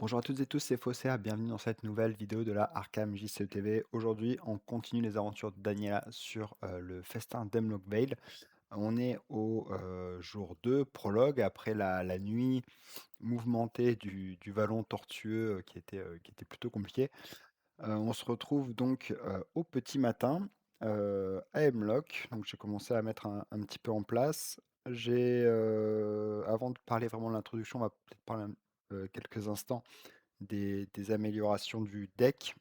Bonjour à toutes et tous, c'est Fosséa, bienvenue dans cette nouvelle vidéo de la Arkham JCTV. Aujourd'hui, on continue les aventures de Daniela sur le festin d'Hemlock Vale. On est au jour 2, prologue, après la nuit mouvementée du vallon tortueux qui était plutôt compliqué. On se retrouve donc au petit matin à Hemlock. Donc j'ai commencé à mettre un petit peu en place. Avant de parler vraiment de l'introduction, on va peut-être parler quelques instants des améliorations du deck.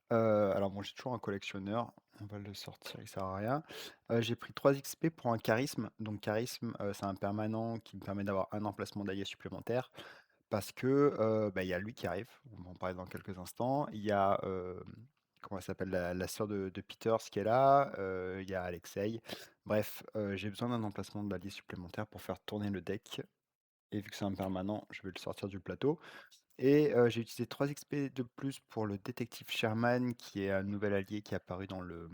Alors bon, j'ai toujours un collectionneur, on va le sortir, il sert à rien. J'ai pris 3 XP pour un charisme. Donc charisme, c'est un permanent qui me permet d'avoir un emplacement d'allié supplémentaire. Parce que bah, il y a lui qui arrive, on va en parler dans quelques instants. Il y a comment elle s'appelle, la sœur de Peters qui est là, il y a Alexei. Bref, j'ai besoin d'un emplacement d'allié supplémentaire pour faire tourner le deck. Et vu que c'est un permanent, je vais le sortir du plateau. Et j'ai utilisé 3 XP de plus pour le détective Sherman, qui est un nouvel allié qui est apparu dans le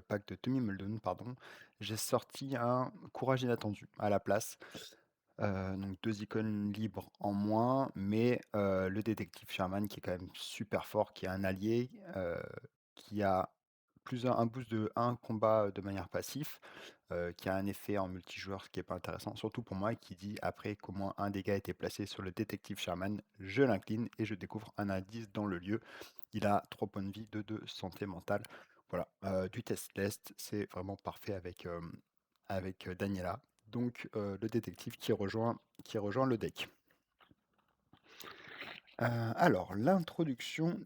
pack de Tommy Muldoon, pardon. J'ai sorti un courage inattendu à la place. Donc 2 icônes libres en moins, mais le détective Sherman qui est quand même super fort, qui est un allié, qui a un boost de un combat de manière passif, qui a un effet en multijoueur, ce qui est pas intéressant, surtout pour moi, qui dit après qu'au moins un dégât a été placé sur le détective Sherman, je l'incline et je découvre un indice dans le lieu. Il a 3 points de vie, de santé mentale. Voilà, du test-test, c'est vraiment parfait avec Daniela, donc le détective qui rejoint le deck. Alors, l'introduction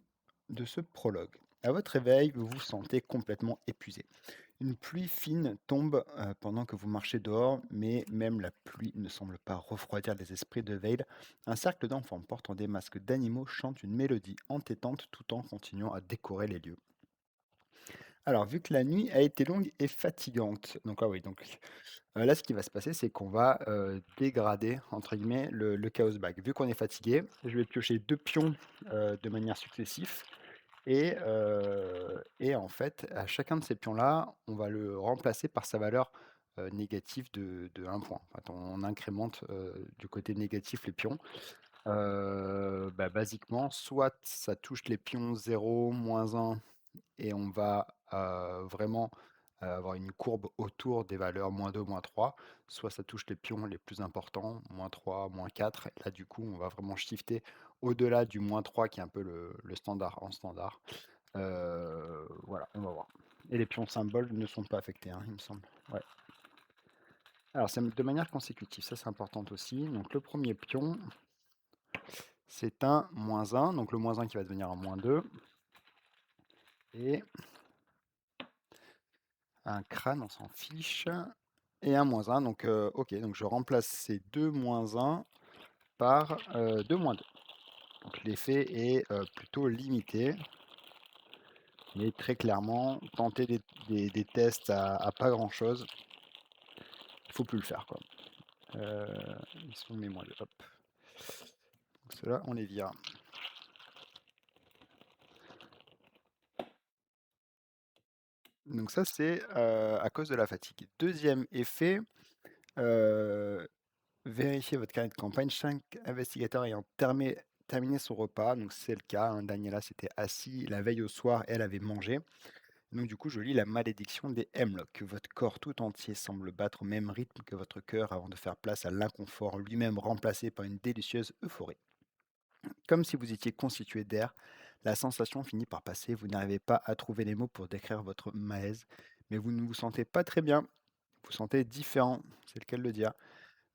de ce prologue. À votre réveil, vous vous sentez complètement épuisé. Une pluie fine tombe pendant que vous marchez dehors, mais même la pluie ne semble pas refroidir les esprits de Vale. Un cercle d'enfants portant des masques d'animaux chante une mélodie entêtante tout en continuant à décorer les lieux. Alors, vu que la nuit a été longue et fatigante, donc ah oui, donc là, ce qui va se passer, c'est qu'on va dégrader, entre guillemets, le Chaos Bag. Vu qu'on est fatigué, je vais piocher 2 pions de manière successive. Et en fait, à chacun de ces pions-là, on va le remplacer par sa valeur négative de 1 point. En fait, on incrémente du côté négatif les pions. Bah, basiquement, soit ça touche les pions 0, -1, et on va vraiment avoir une courbe autour des valeurs -2, -3. Soit ça touche les pions les plus importants, -3, -4. Et là, du coup, on va vraiment shifter au-delà du -3 qui est un peu le standard en standard. Voilà, on va voir. Et les pions symboles ne sont pas affectés, hein, il me semble. Ouais. Alors, c'est de manière consécutive, ça c'est important aussi. Donc, le premier pion, c'est un -1. Donc, le -1 qui va devenir un -2. Et un crâne, on s'en fiche. Et un -1. Donc, ok, donc je remplace ces deux -1 par deux -2. Donc, l'effet est plutôt limité. Mais très clairement, tenter des tests à pas grand-chose, il faut plus le faire, quoi. Ils sont mes -2. Hop. Donc, ceux-là, on les vire. Donc ça, c'est à cause de la fatigue. Deuxième effet, euh, vérifiez votre carnet de campagne. Chaque investigateur ayant terminé son repas, donc c'est le cas, hein, Daniela s'était assis la veille au soir, elle avait mangé. Donc du coup, je lis la malédiction des Hemlock. Votre corps tout entier semble battre au même rythme que votre cœur avant de faire place à l'inconfort lui-même remplacé par une délicieuse euphorie. Comme si vous étiez constitué d'air, la sensation finit par passer. Vous n'arrivez pas à trouver les mots pour décrire votre malaise, mais vous ne vous sentez pas très bien. Vous sentez différent, c'est le cas de le dire.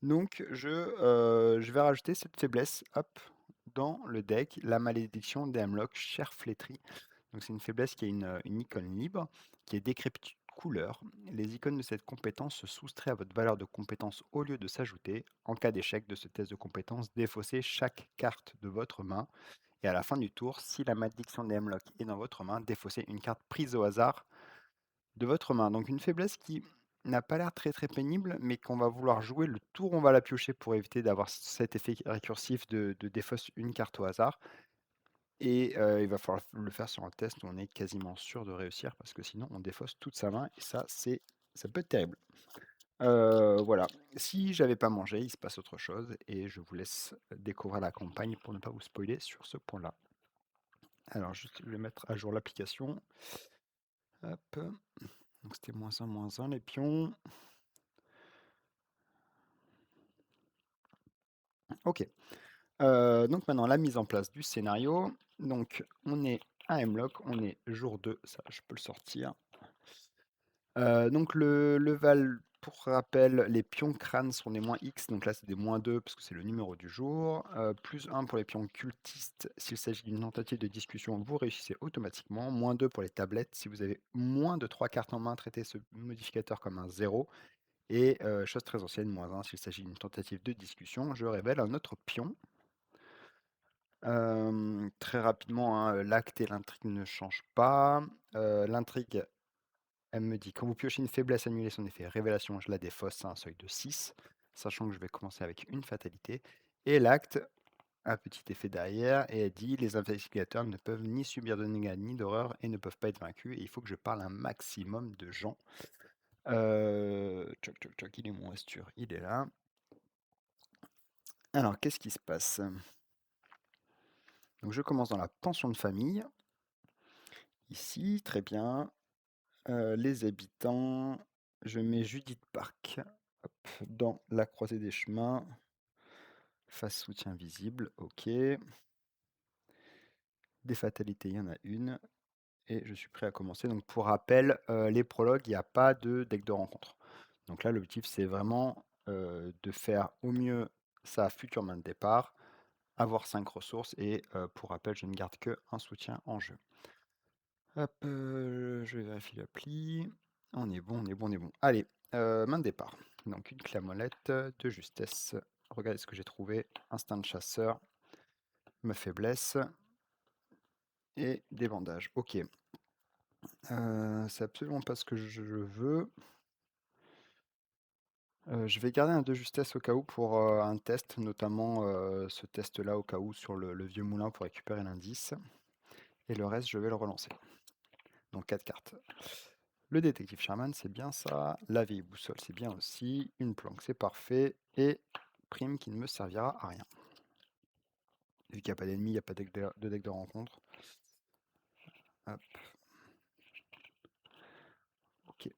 Donc, je vais rajouter cette faiblesse, hop, dans le deck, la malédiction des Hemlock, cher flétri. Donc, c'est une faiblesse qui a une icône libre, qui est décrépitude couleur. Les icônes de cette compétence se soustraient à votre valeur de compétence au lieu de s'ajouter. En cas d'échec de ce test de compétence, défaussez chaque carte de votre main. Et à la fin du tour, si la malédiction des Hemlock est dans votre main, défaussez une carte prise au hasard de votre main. Donc une faiblesse qui n'a pas l'air très très pénible, mais qu'on va vouloir jouer le tour, on va la piocher pour éviter d'avoir cet effet récursif de défausse une carte au hasard. Et il va falloir le faire sur un test où on est quasiment sûr de réussir, parce que sinon on défausse toute sa main, et ça peut être terrible. Voilà. Si j'avais pas mangé, il se passe autre chose et je vous laisse découvrir la campagne pour ne pas vous spoiler sur ce point-là. Alors juste, je vais mettre à jour l'application. Hop. Donc c'était -1, les pions. OK. Donc maintenant la mise en place du scénario. Donc on est à Hemlock, on est jour 2, ça je peux le sortir. Donc le Val, pour rappel, les pions crânes sont des -X, donc là c'est des -2 parce que c'est le numéro du jour. +1 pour les pions cultistes, s'il s'agit d'une tentative de discussion, vous réussissez automatiquement. -2 pour les tablettes, si vous avez moins de 3 cartes en main, traitez ce modificateur comme un 0. Et chose très ancienne, -1 s'il s'agit d'une tentative de discussion. Je révèle un autre pion. Très rapidement, hein, l'acte et l'intrigue ne changent pas. L'intrigue, elle me dit: «Quand vous piochez une faiblesse, annulez son effet révélation, je la défausse à un seuil de 6, sachant que je vais commencer avec une fatalité. Et l'acte, un petit effet derrière, et elle dit: «Les investigateurs ne peuvent ni subir de dégâts ni d'horreur et ne peuvent pas être vaincus, et il faut que je parle à un maximum de gens». Tchoc, tchoc, tchoc, il est mon Astur? Il est là. Alors, qu'est-ce qui se passe? Donc je commence dans la pension de famille, ici, très bien. Les habitants, je mets Judith Park, hop, dans la croisée des chemins, face soutien visible, OK. Des fatalités, il y en a une, et je suis prêt à commencer. Donc pour rappel, les prologues, il n'y a pas de deck de rencontre. Donc là, l'objectif, c'est vraiment de faire au mieux sa future main de départ, avoir 5 ressources, et pour rappel, je ne garde que un soutien en jeu. Hop, je vais vérifier l'appli. On est bon, on est bon, on est bon. Allez, main de départ. Donc une clé à molette, de justesse. Regardez ce que j'ai trouvé. Instinct de chasseur, me faiblesse et des bandages. Ok. C'est absolument pas ce que je veux. Je vais garder un de justesse au cas où pour un test, notamment ce test-là au cas où sur le vieux moulin pour récupérer l'indice. Et le reste, je vais le relancer. Donc 4 cartes. Le détective Sherman, c'est bien ça. La vieille boussole, c'est bien aussi. Une planque, c'est parfait. Et prime qui ne me servira à rien. Vu qu'il n'y a pas d'ennemi, il n'y a pas de deck de rencontre. Hop. Ok.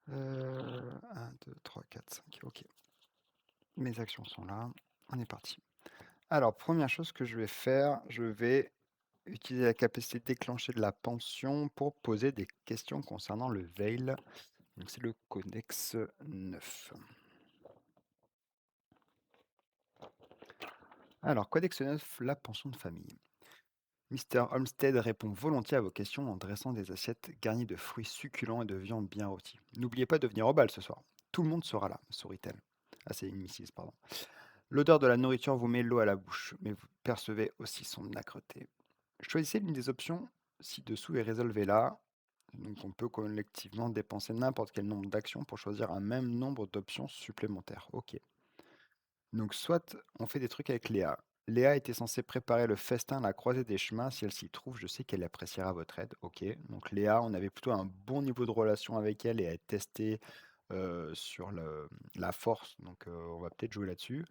1, 2, 3, 4, 5. Ok. Mes actions sont là. On est parti. Alors, première chose que je vais faire, je vais utiliser la capacité déclenchée de la pension pour poser des questions concernant le Veil. Donc, c'est le Codex 9. Alors, Codex 9, la pension de famille. Mister Olmsted répond volontiers à vos questions en dressant des assiettes garnies de fruits succulents et de viande bien rôtie. N'oubliez pas de venir au bal ce soir. Tout le monde sera là, sourit-elle. Ah, c'est une Mrs, pardon. L'odeur de la nourriture vous met l'eau à la bouche, mais vous percevez aussi son âcreté. Choisissez l'une des options ci-dessous et résolvez-la. Donc on peut collectivement dépenser n'importe quel nombre d'actions pour choisir un même nombre d'options supplémentaires. Ok. Donc soit on fait des trucs avec Léa. Léa était censée préparer le festin à la croisée des chemins. Si elle s'y trouve, je sais qu'elle appréciera votre aide. Ok. Donc Léa, on avait plutôt un bon niveau de relation avec elle et elle testé sur la force. Donc on va peut-être jouer là-dessus.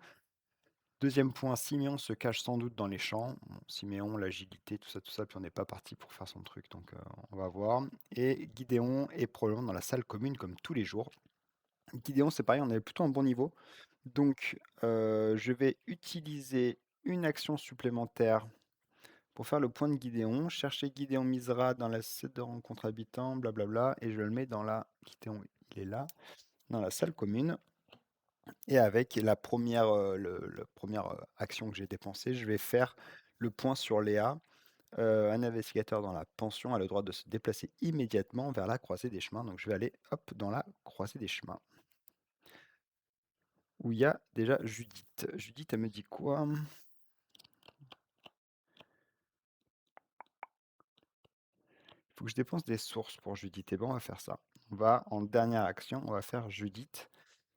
Deuxième point, Siméon se cache sans doute dans les champs. Bon, Siméon, l'agilité, tout ça, puis on n'est pas parti pour faire son truc, donc on va voir. Et Gideon est probablement dans la salle commune comme tous les jours. Gideon, c'est pareil, on avait plutôt un bon niveau. Donc je vais utiliser une action supplémentaire pour faire le point de Gideon. Chercher Gideon Misra dans la set de rencontre habitant, blablabla, et je le mets dans la... Gideon, il est là, dans la salle commune. Et avec la première, première action que j'ai dépensée, je vais faire le point sur Léa. Un investigateur dans la pension a le droit de se déplacer immédiatement vers la croisée des chemins. Donc je vais aller hop dans la croisée des chemins. Où il y a déjà Judith. Judith, elle me dit quoi? Il faut que je dépense des sources pour Judith. Et bon, on va faire ça. On va, en dernière action, on va faire Judith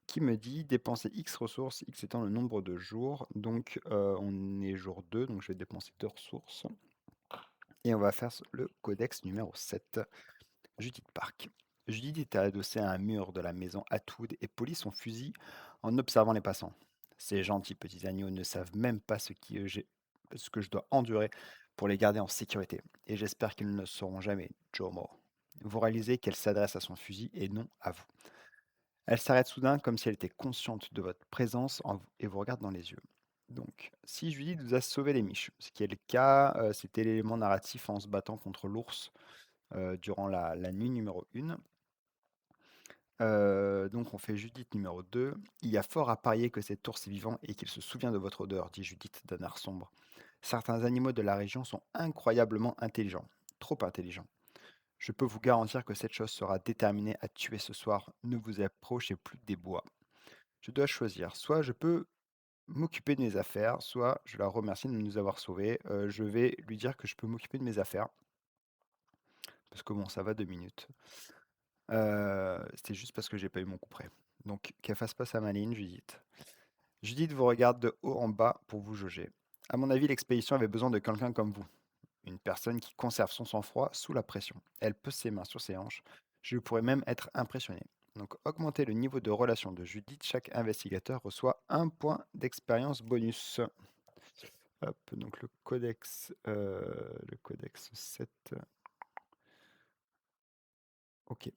qui me dit dépenser X ressources, X étant le nombre de jours. Donc on est jour 2, donc je vais dépenser 2 ressources. Et on va faire le codex numéro 7. Judith Park. Judith était adossée à un mur de la maison Atwood et polit son fusil en observant les passants. Ces gentils petits agneaux ne savent même pas ce que je dois endurer pour les garder en sécurité. Et j'espère qu'ils ne le sauront jamais, Jomo. Vous réalisez qu'elle s'adresse à son fusil et non à vous. Elle s'arrête soudain comme si elle était consciente de votre présence et vous regarde dans les yeux. Donc, si Judith vous a sauvé les miches, ce qui est le cas, c'était l'élément narratif en se battant contre l'ours durant la nuit numéro 1. Donc on fait Judith numéro 2. Il y a fort à parier que cet ours est vivant et qu'il se souvient de votre odeur, dit Judith d'un air sombre. Certains animaux de la région sont incroyablement intelligents, trop intelligents. Je peux vous garantir que cette chose sera déterminée à tuer ce soir. Ne vous approchez plus des bois. Je dois choisir. Soit je peux m'occuper de mes affaires, soit je la remercie de nous avoir sauvés. Je vais lui dire que je peux m'occuper de mes affaires. Parce que bon, ça va 2 minutes. C'était juste parce que j'ai pas eu mon coup près. Donc qu'elle fasse pas sa maline, Judith. Judith vous regarde de haut en bas pour vous jauger. À mon avis, l'expédition avait besoin de quelqu'un comme vous. Une personne qui conserve son sang-froid sous la pression. Elle pose ses mains sur ses hanches. Je pourrais même être impressionné. Donc augmenter le niveau de relation de Judith, chaque investigateur reçoit un point d'expérience bonus. Hop, donc le codex 7. Ok.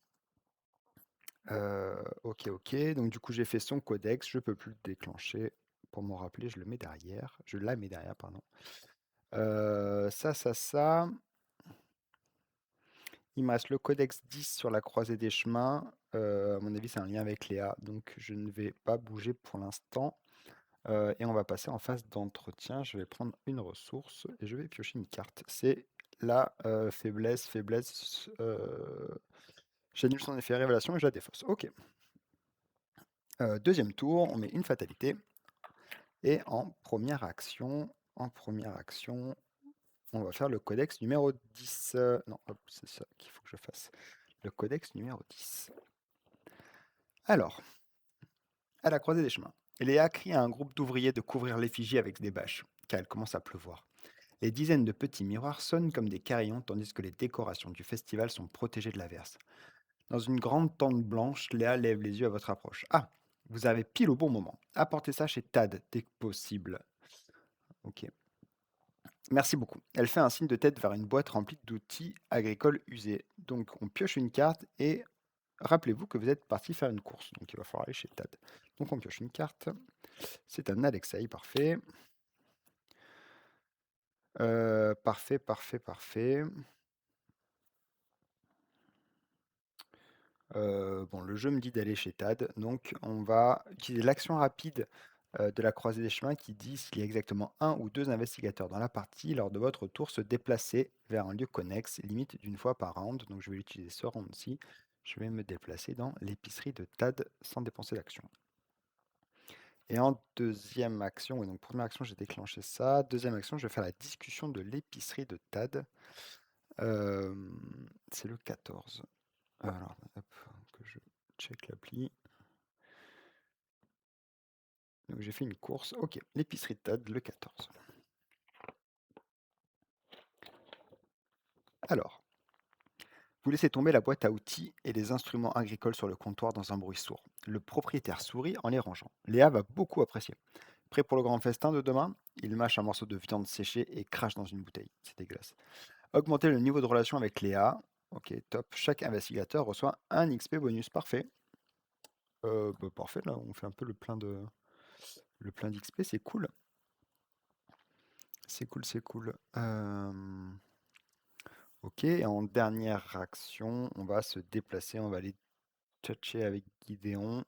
Ok, ok. Donc du coup, j'ai fait son codex. Je peux plus le déclencher. Pour m'en rappeler, je le mets derrière. Je la mets derrière, pardon. Ça. Il me reste le codex 10 sur la croisée des chemins. À mon avis, c'est un lien avec Léa. Donc je ne vais pas bouger pour l'instant. Et on va passer en phase d'entretien. Je vais prendre une ressource et je vais piocher une carte. C'est la faiblesse. J'annule son effet révélation et je la défausse. Ok. Deuxième tour, on met une fatalité. Et en première action, on va faire le codex numéro 10. Non, hop, c'est ça qu'il faut que je fasse. Le codex numéro 10. Alors, à la croisée des chemins, Léa crie à un groupe d'ouvriers de couvrir l'effigie avec des bâches, car il commence à pleuvoir. Les dizaines de petits miroirs sonnent comme des carillons tandis que les décorations du festival sont protégées de l'averse. Dans une grande tente blanche, Léa lève les yeux à votre approche. Ah, vous avez pile au bon moment. Apportez ça chez Tad dès que possible. Ok. Merci beaucoup. Elle fait un signe de tête vers une boîte remplie d'outils agricoles usés. Donc on pioche une carte et rappelez-vous que vous êtes parti faire une course. Donc il va falloir aller chez Tad. Donc on pioche une carte. C'est un Alexei, parfait. Parfait. Bon, le jeu me dit d'aller chez Tad, donc on va utiliser l'action rapide de la croisée des chemins qui dit s'il y a exactement un ou deux investigateurs dans la partie, lors de votre tour, se déplacer vers un lieu connexe, limite d'une fois par round. Donc je vais utiliser ce round-ci. Je vais me déplacer dans l'épicerie de Tad sans dépenser d'action. Et en deuxième action, oui, donc première action, j'ai déclenché ça. Deuxième action, je vais faire la discussion de l'épicerie de Tad. Euh, c'est le 14. Alors, hop, que je check l'appli. Donc j'ai fait une course. Ok, l'épicerie de Tad, le 14. Alors, vous laissez tomber la boîte à outils et les instruments agricoles sur le comptoir dans un bruit sourd. Le propriétaire sourit en les rangeant. Léa va beaucoup apprécier. Prêt pour le grand festin de demain? Il mâche un morceau de viande séchée et crache dans une bouteille. C'est dégueulasse. Augmenter le niveau de relation avec Léa. Ok, top. Chaque investigateur reçoit un XP bonus. Parfait. Parfait, là, on fait un peu le plein d'XP, c'est cool. C'est cool. Ok, et en dernière action, on va se déplacer, on va aller tchatcher avec Gideon.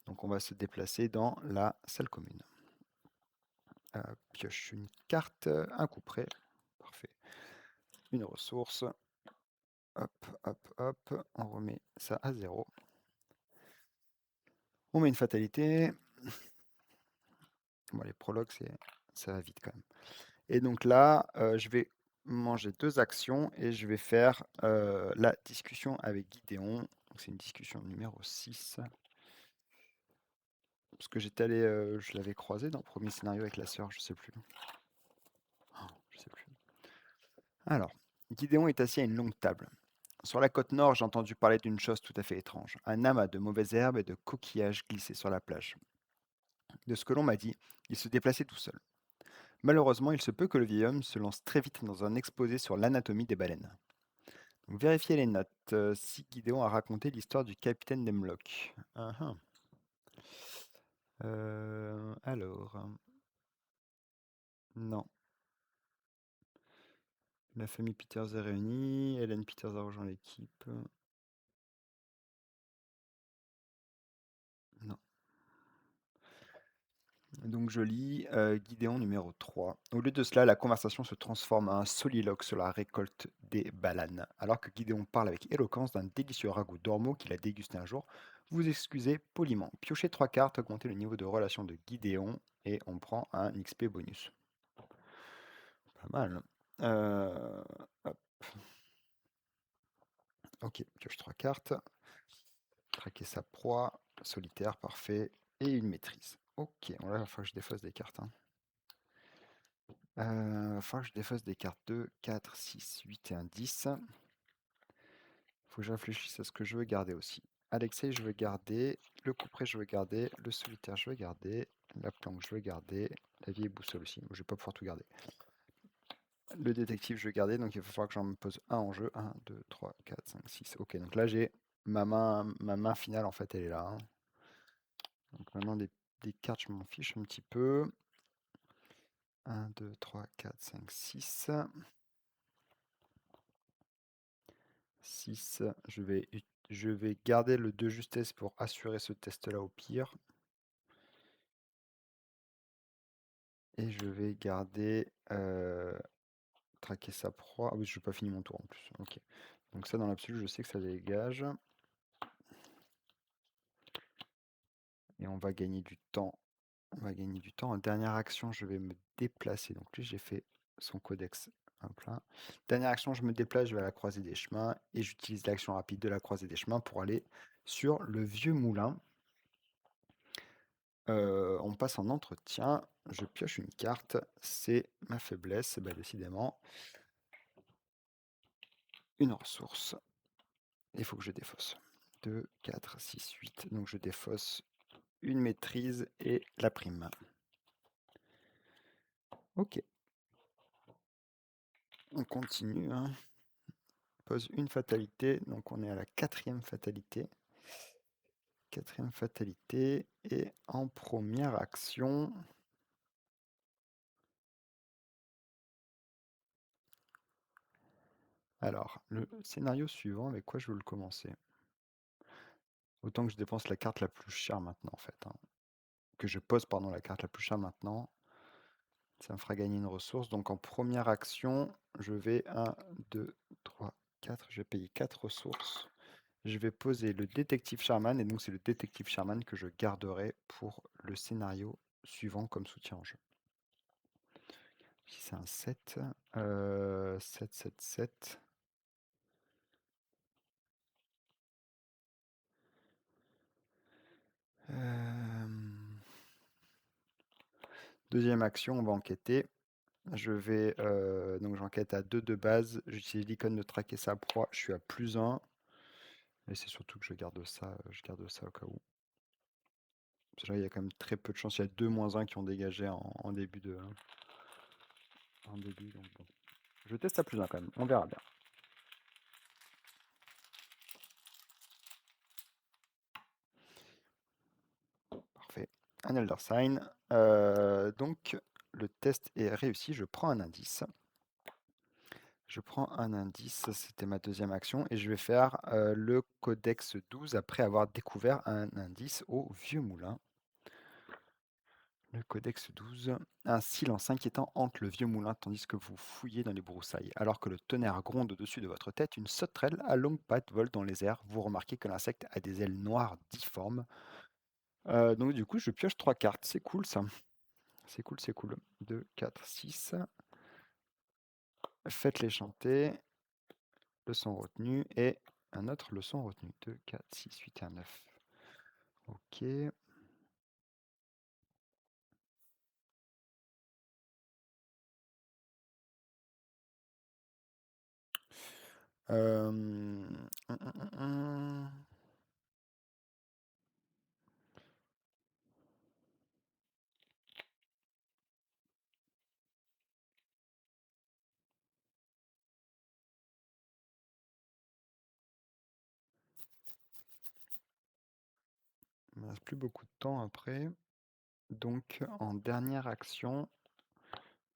Donc on va se déplacer dans la salle commune. Pioche une carte, un coup près. Parfait. Une ressource. Hop. On remet ça à 0. On met une fatalité. Bon, les prologues, ça va vite quand même. Et donc là, je vais manger 2 actions et je vais faire la discussion avec Gideon. Donc c'est une discussion numéro 6. Parce que j'étais allé, je l'avais croisé dans le premier scénario avec la sœur, je sais plus. Je sais plus. Alors, Gideon est assis à une longue table. Sur la côte nord, j'ai entendu parler d'une chose tout à fait étrange. Un amas de mauvaises herbes et de coquillages glissait sur la plage. De ce que l'on m'a dit, il se déplaçait tout seul. Malheureusement, il se peut que le vieil homme se lance très vite dans un exposé sur l'anatomie des baleines. Donc, vérifiez les notes. Si Gideon a raconté l'histoire du capitaine Demlock. Ah, ah. Alors, non. La famille Peters est réunie. Hélène Peters a rejoint l'équipe. Non. Donc je lis Gideon numéro 3. Au lieu de cela, la conversation se transforme en un soliloque sur la récolte des bananes. Alors que Gideon parle avec éloquence d'un délicieux ragoût d'ormeau qu'il a dégusté un jour, vous excusez poliment. Piochez 3 cartes, augmentez le niveau de relation de Gideon et on prend un XP bonus. Pas mal. Hop. Ok, pioche 3 cartes. Traquer sa proie. Solitaire, parfait. Et une maîtrise. Ok, là, il va falloir que je défausse des cartes, hein. Va falloir que je défausse des cartes 2, 4, 6, 8 et un 10. Faut que je réfléchisse à ce que je veux garder aussi. Alexei, je veux garder. Le couperet, je veux garder. Le solitaire, je veux garder. La planque, je veux garder. La vieille boussole aussi. Je vais pas pouvoir tout garder. Le détective, je vais garder. Donc il va falloir que j'en pose un en jeu. 1, 2, 3, 4, 5, 6. Ok, donc là j'ai ma main finale en fait, elle est là, hein. Donc maintenant des cartes, je m'en fiche un petit peu. 1, 2, 3, 4, 5, 6. 6. Je vais garder le 2 justesse pour assurer ce test-là au pire. Et je vais garder traquer sa proie. Ah oui, je n'ai pas fini mon tour en plus. Ok. Donc ça, dans l'absolu, je sais que ça dégage. Et on va gagner du temps. On va gagner du temps. En dernière action, je vais me déplacer. Donc lui, j'ai fait son codex. Hop là. Dernière action, je me déplace, je vais à la croisée des chemins. Et j'utilise l'action rapide de la croisée des chemins pour aller sur le vieux moulin. On passe en entretien. Je pioche une carte. C'est ma faiblesse, bah, décidément. Une ressource. Il faut que je défausse. 2, 4, 6, 8. Donc je défausse une maîtrise et la prime. Ok. On continue, hein. Pose une fatalité. Donc on est à la quatrième fatalité. Quatrième fatalité. Et en première action, alors, le scénario suivant, avec quoi je veux le commencer? Autant que je dépense la carte la plus chère maintenant, en fait, hein. Que je pose, pardon, la carte la plus chère maintenant. Ça me fera gagner une ressource. Donc en première action, je vais 1, 2, 3, 4. Je vais payer 4 ressources. Je vais poser le détective Sherman. Et donc c'est le détective Sherman que je garderai pour le scénario suivant comme soutien en jeu. Si c'est un 7. 7, 7, 7. Deuxième action, on va enquêter. Je vais donc j'enquête à 2 de base. J'utilise l'icône de traquer sa proie. Je suis à +1. Et c'est surtout que je garde ça au cas où. Parce que là, il y a quand même très peu de chance. Il y a 2 -1 qui ont dégagé en début de. En début, donc bon. Je teste à +1 quand même. On verra bien. Parfait. Un Elder Sign. Donc, le test est réussi. Je prends un indice. Je prends un indice, c'était ma deuxième action, et je vais faire le codex 12 après avoir découvert un indice au vieux moulin. Le codex 12. Un silence inquiétant hante le vieux moulin tandis que vous fouillez dans les broussailles. Alors que le tonnerre gronde au-dessus de votre tête, une sauterelle à longues pattes vole dans les airs. Vous remarquez que l'insecte a des ailes noires difformes. Donc du coup, je pioche 3 cartes. C'est cool ça. C'est cool, c'est cool. 2, 4, 6. Faites-les chanter. Leçon retenue et un autre leçon retenue. 2, 4, 6, 8 et un 9. Ok. Hum. Il me reste plus beaucoup de temps après. Donc, en dernière action,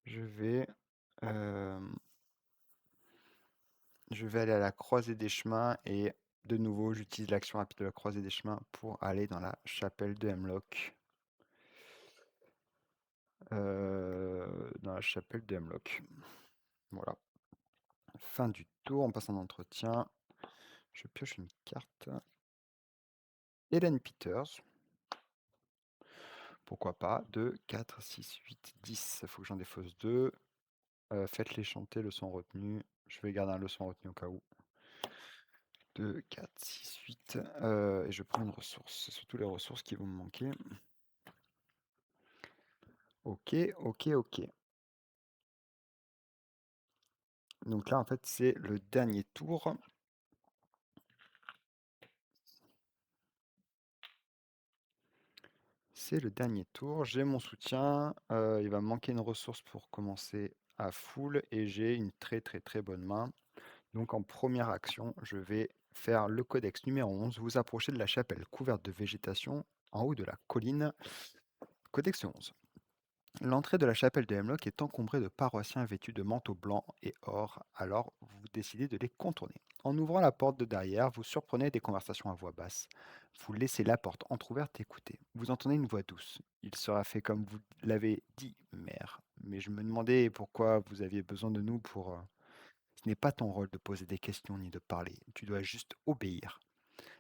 je vais, euh, je vais aller à la croisée des chemins et de nouveau, j'utilise l'action rapide de la croisée des chemins pour aller dans la chapelle de Hemlock. Dans la chapelle de Hemlock. Voilà. Fin du tour, on passe en entretien. Je pioche une carte. Hélène Peters. Pourquoi pas. 2, 4, 6, 8, 10. Il faut que j'en défausse 2. Faites-les chanter, leçon retenue. Je vais garder un leçon retenue au cas où. 2, 4, 6, 8. Et je prends une ressource. C'est surtout les ressources qui vont me manquer. Ok, ok, ok. Donc là, en fait, c'est le dernier tour. C'est le dernier tour. J'ai mon soutien. Il va me manquer une ressource pour commencer à full. Et j'ai une très très très bonne main. Donc en première action, je vais faire le codex numéro 11. Vous approchez de la chapelle couverte de végétation en haut de la colline. Codex 11. L'entrée de la chapelle de Hemlock est encombrée de paroissiens vêtus de manteaux blancs et or, alors vous décidez de les contourner. En ouvrant la porte de derrière, vous surprenez des conversations à voix basse. Vous laissez la porte entr'ouverte et écoutez. Vous entendez une voix douce. Il sera fait comme vous l'avez dit, mère. Mais je me demandais pourquoi vous aviez besoin de nous pour... Ce n'est pas ton rôle de poser des questions ni de parler. Tu dois juste obéir.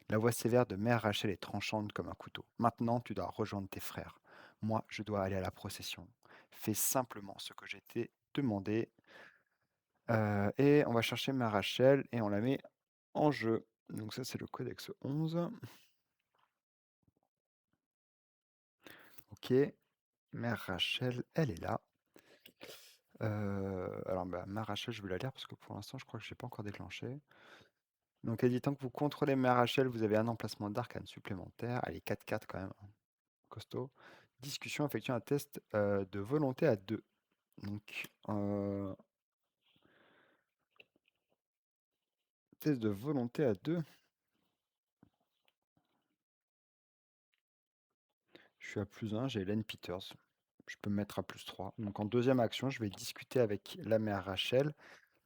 La voix sévère de mère Rachel est tranchante comme un couteau. Maintenant, tu dois rejoindre tes frères. Moi, je dois aller à la procession. Fais simplement ce que j'ai t'ai demandé. Et on va chercher mère Rachel et on la met en jeu. Donc ça, c'est le codex 11. Ok, mère Rachel, elle est là. Alors, bah, mère Rachel, je vais la lire parce que pour l'instant, je crois que je n'ai pas encore déclenché. Donc, elle dit tant que vous contrôlez mère Rachel, vous avez un emplacement d'arcane supplémentaire. Elle est 4-4 quand même, hein, costaud. Discussion, effectue un test de volonté à 2. Donc, test de volonté à 2. Je suis à +1, j'ai Hélène Peters. Je peux me mettre à +3. Donc, en deuxième action, je vais discuter avec la mère Rachel.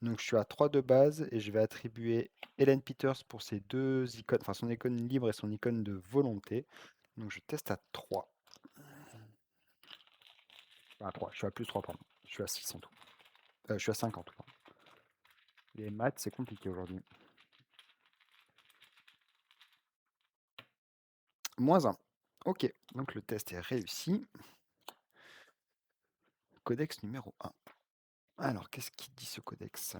Donc, je suis à 3 de base et je vais attribuer Hélène Peters pour ses deux icônes, enfin son icône libre et son icône de volonté. Donc, je teste à 3. À 3, je suis à +3, pardon. Je suis à 6 en tout. Je suis à 5 en tout, pardon. Les maths, c'est compliqué aujourd'hui. -1. Ok, donc le test est réussi. Codex numéro 1. Alors, qu'est-ce qu'il dit ce codex?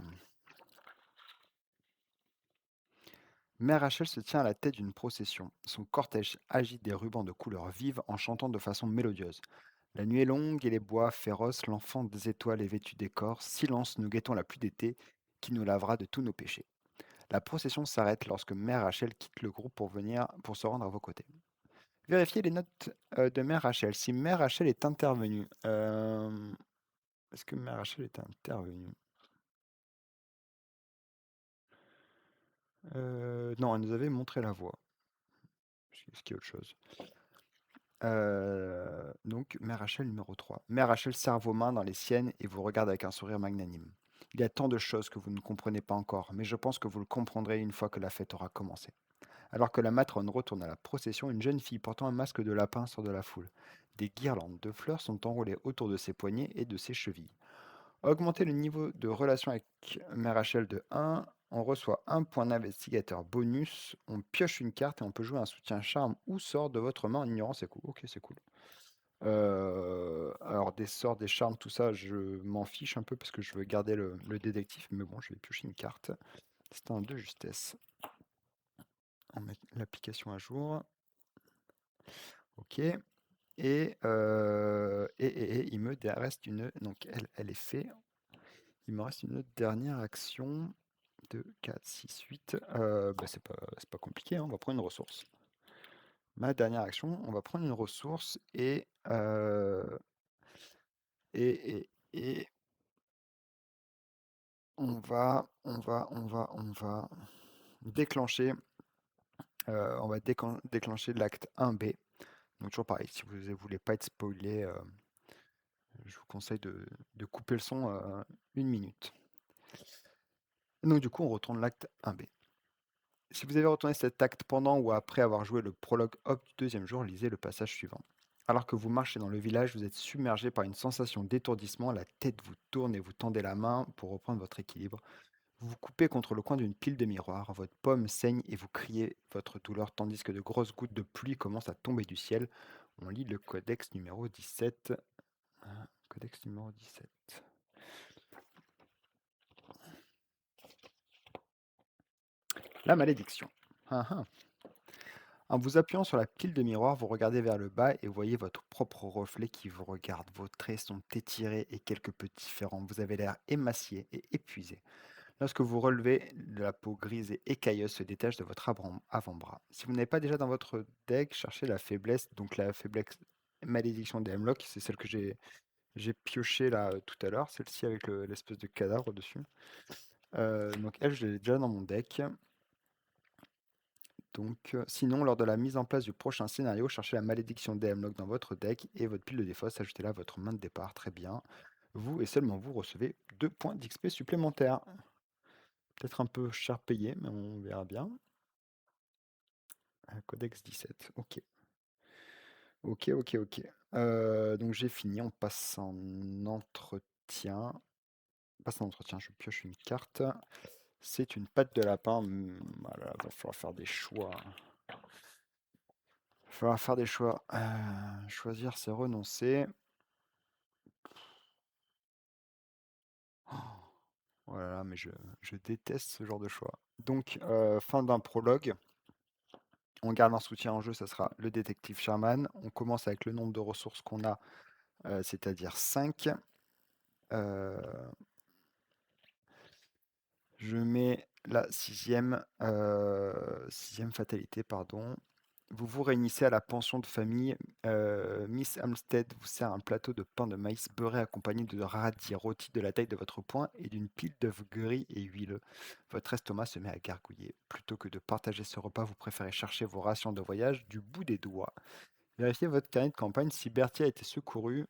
Mère Rachel se tient à la tête d'une procession. Son cortège agite des rubans de couleurs vives en chantant de façon mélodieuse. La nuit est longue et les bois féroces, l'enfant des étoiles est vêtu des corps. Silence, nous guettons la pluie d'été qui nous lavera de tous nos péchés. La procession s'arrête lorsque Mère Rachel quitte le groupe pour se rendre à vos côtés. Vérifiez les notes de Mère Rachel. Si Mère Rachel est intervenue, est-ce que Mère Rachel est intervenue? Non, elle nous avait montré la voie. Ce qui est autre chose. Donc, Mère Rachel numéro 3. Mère Rachel serre vos mains dans les siennes et vous regarde avec un sourire magnanime. Il y a tant de choses que vous ne comprenez pas encore, mais je pense que vous le comprendrez une fois que la fête aura commencé. Alors que la matrone retourne à la procession, une jeune fille portant un masque de lapin sort de la foule. Des guirlandes de fleurs sont enroulées autour de ses poignets et de ses chevilles. Augmenter le niveau de relation avec Mère Rachel de 1, on reçoit un point d'investigateur bonus, on pioche une carte et on peut jouer un soutien charme ou sort de votre main en ignorant ses coups. Ok, c'est cool. Alors des sorts, des charmes, tout ça, je m'en fiche un peu parce que je veux garder le détective, mais bon, je vais piocher une carte. C'est un de justesse. On met l'application à jour. Ok. Et il me reste une... Donc elle est faite. Il me reste une autre dernière action. 2, 4, 6, 8. Bah, c'est pas compliqué, hein, on va prendre une ressource. Ma dernière action, on va prendre une ressource et on va déclencher, déclencher l'acte 1B. Donc toujours pareil, si vous ne voulez pas être spoilé, je vous conseille de couper le son 1 minute. Donc du coup, on retourne l'acte 1B. Si vous avez retourné cet acte pendant ou après avoir joué le prologue hop du deuxième jour, lisez le passage suivant. Alors que vous marchez dans le village, vous êtes submergé par une sensation d'étourdissement, la tête vous tourne et vous tendez la main pour reprendre votre équilibre. Vous vous coupez contre le coin d'une pile de miroirs, votre pomme saigne et vous criez votre douleur tandis que de grosses gouttes de pluie commencent à tomber du ciel. On lit le codex numéro 17. Codex numéro 17. La malédiction. Ah, ah. En vous appuyant sur la pile de miroirs, vous regardez vers le bas et voyez votre propre reflet qui vous regarde. Vos traits sont étirés et quelque peu différents. Vous avez l'air émacié et épuisé. Lorsque vous relevez, la peau grise et écailleuse se détache de votre avant-bras. Si vous n'avez pas déjà dans votre deck, cherchez la faiblesse. Donc la faiblesse malédiction des Hemlock, c'est celle que j'ai pioché là tout à l'heure, celle-ci avec l'espèce de cadavre dessus. Donc elle, je l'ai déjà dans mon deck. Donc, sinon, lors de la mise en place du prochain scénario, cherchez la malédiction des Hemlock dans votre deck et votre pile de défausse, ajoutez-la à votre main de départ. Très bien. Vous et seulement vous recevez 2 points d'XP supplémentaires. Peut-être un peu cher payé, mais on verra bien. Codex 17, ok. Ok, ok, ok. Donc j'ai fini, on passe en entretien. On passe en entretien, je pioche une carte. C'est une patte de lapin. Voilà, va falloir faire des choix. Il va falloir faire des choix. Choisir, c'est renoncer. Voilà, mais je déteste ce genre de choix. Donc, fin d'un prologue. On garde un soutien en jeu, ça sera le détective Sherman. On commence avec le nombre de ressources qu'on a, c'est-à-dire 5. Euh, je mets la sixième fatalité, pardon. Vous vous réunissez à la pension de famille. Miss Halstead vous sert un plateau de pain de maïs beurré accompagné de radis rôtis de la taille de votre poing et d'une pile d'œufs gris et huileux. Votre estomac se met à gargouiller. Plutôt que de partager ce repas, vous préférez chercher vos rations de voyage du bout des doigts. Vérifiez votre carnet de campagne si Bertie a été secouru.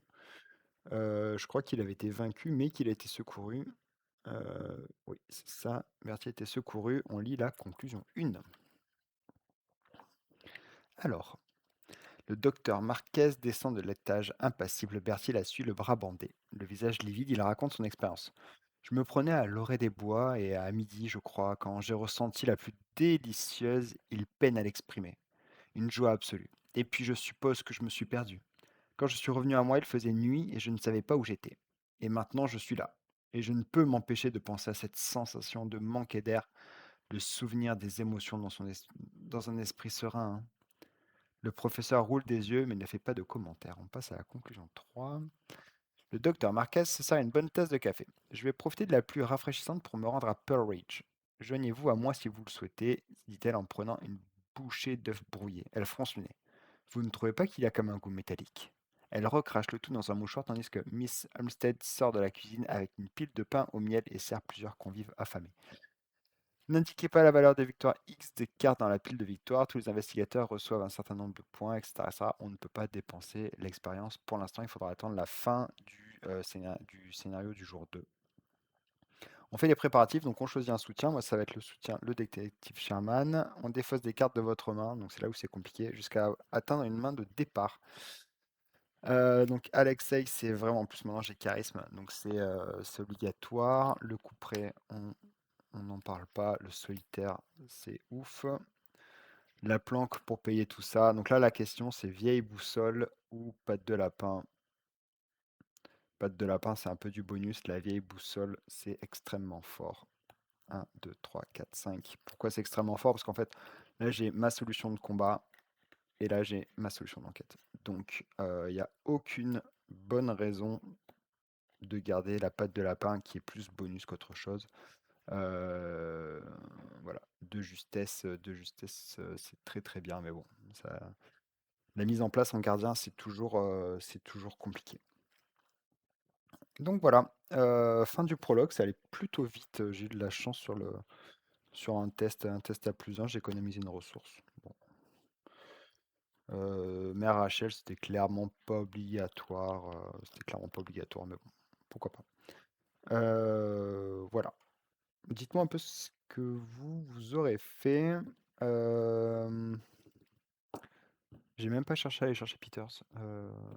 Je crois qu'il avait été vaincu, mais qu'il a été secouru. Oui, c'est ça. Bertie a été secouru. On lit la conclusion 1. Alors, le docteur Marquez descend de l'étage, impassible. Bertie la suit, le bras bandé. Le visage livide, il raconte son expérience. Je me prenais à l'orée des bois et à midi, je crois, quand j'ai ressenti la plus délicieuse, il peine à l'exprimer, une joie absolue. Et puis je suppose que je me suis perdu. Quand je suis revenu à moi, il faisait nuit et je ne savais pas où j'étais. Et maintenant, je suis là. Et je ne peux m'empêcher de penser à cette sensation de manquer d'air, le souvenir des émotions dans un esprit serein, hein. Le professeur roule des yeux, mais ne fait pas de commentaires. On passe à la conclusion 3. Le docteur Marquez se sert une bonne tasse de café. Je vais profiter de la pluie rafraîchissante pour me rendre à Pearl Ridge. Joignez-vous à moi si vous le souhaitez, dit-elle en prenant une bouchée d'œuf brouillé. Elle fronce le nez. Vous ne trouvez pas qu'il a comme un goût métallique? Elle recrache le tout dans un mouchoir tandis que Miss Olmsted sort de la cuisine avec une pile de pain au miel et sert plusieurs convives affamés. N'indiquez pas la valeur des victoires X des cartes dans la pile de victoires. Tous les investigateurs reçoivent un certain nombre de points, etc. etc. On ne peut pas dépenser l'expérience. Pour l'instant, il faudra attendre la fin du scénario du jour 2. On fait les préparatifs, donc on choisit un soutien. Moi, ça va être le soutien, le détective Sherman. On défausse des cartes de votre main, donc c'est là où c'est compliqué, jusqu'à atteindre une main de départ. Donc Alexei, c'est vraiment plus maintenant j'ai charisme, donc c'est obligatoire. Le coup près, on n'en parle pas. Le solitaire, c'est ouf. La planque pour payer tout ça. Donc là, la question, c'est vieille boussole ou patte de lapin. Patte de lapin, c'est un peu du bonus. La vieille boussole, c'est extrêmement fort. 1, 2, 3, 4, 5. Pourquoi c'est extrêmement fort? Parce qu'en fait, là, j'ai ma solution de combat et là, j'ai ma solution d'enquête. Donc, il n'y a aucune bonne raison de garder la patte de lapin qui est plus bonus qu'autre chose. Heu, voilà, c'est très, très bien, mais bon, ça la mise en place en gardien, c'est toujours compliqué. Donc voilà, fin du prologue, ça allait plutôt vite, j'ai eu de la chance sur un test à +1, j'ai économisé une ressource. Bon, mais Rachel, c'était clairement pas obligatoire, mais bon, pourquoi pas. Voilà. Dites-moi un peu ce que vous aurez fait. Hem, j'ai même pas cherché à aller chercher Peters.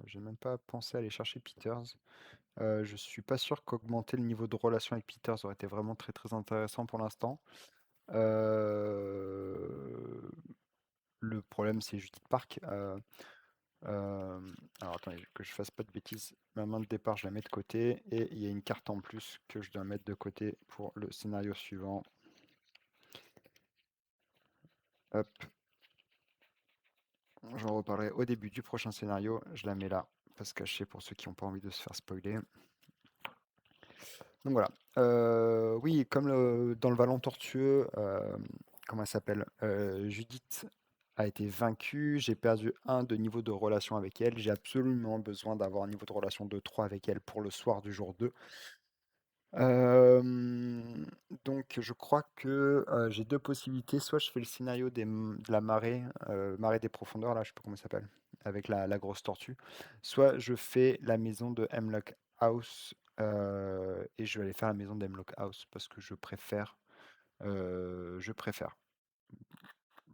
J'ai même pas pensé à aller chercher Peters. Je suis pas sûr qu'augmenter le niveau de relation avec Peters aurait été vraiment très très intéressant pour l'instant. Euh, le problème, c'est Judith Park. Alors attendez, que je fasse pas de bêtises. Ma main de départ, je la mets de côté. Et il y a une carte en plus que je dois mettre de côté pour le scénario suivant. Hop, j'en reparlerai au début du prochain scénario. Je la mets là, parce caché pour ceux qui n'ont pas envie de se faire spoiler. Donc voilà. Oui, comme dans le Vallon Tortueux, comment elle s'appelle? Judith a été vaincue. J'ai perdu un de niveau de relation avec elle. J'ai absolument besoin d'avoir un niveau de relation de 3 avec elle pour le soir du jour 2. Donc je crois que j'ai deux possibilités. Soit je fais le scénario de la marée, marée des profondeurs, là, je sais pas comment ça s'appelle, avec la grosse tortue. Soit je fais la maison de Hemlock House, et je vais aller faire la maison d'Hemlock House parce que je préfère.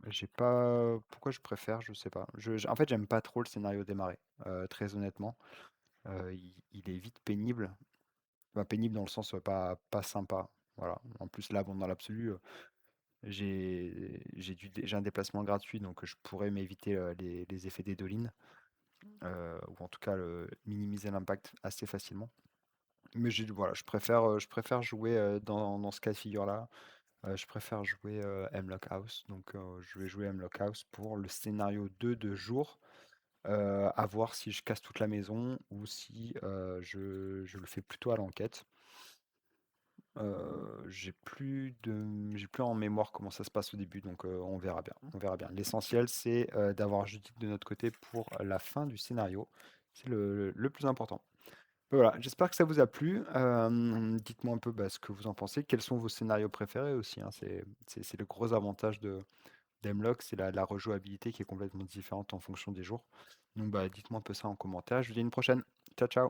J'ai pas. Pourquoi je préfère, je sais pas. En fait, j'aime pas trop le scénario des marées, très honnêtement. Il est vite pénible. Enfin, pénible dans le sens pas sympa. Voilà. En plus, là, bon, dans l'absolu, j'ai un déplacement gratuit, donc je pourrais m'éviter les effets des dolines, ou en tout cas minimiser l'impact assez facilement. Mais voilà, je préfère jouer dans ce cas de figure-là. Je préfère jouer Hemlock House. Donc je vais jouer Hemlock House pour le scénario 2 de jour. À voir si je casse toute la maison ou si je le fais plutôt à l'enquête. J'ai plus en mémoire comment ça se passe au début, donc on verra bien. On verra bien. L'essentiel, c'est d'avoir Judith de notre côté pour la fin du scénario. C'est le plus important. Voilà, j'espère que ça vous a plu. Dites-moi un peu ce que vous en pensez. Quels sont vos scénarios préférés aussi, hein. C'est le gros avantage d'Hemlock, c'est la rejouabilité qui est complètement différente en fonction des jours. Donc dites-moi un peu ça en commentaire. Je vous dis à une prochaine. Ciao, ciao.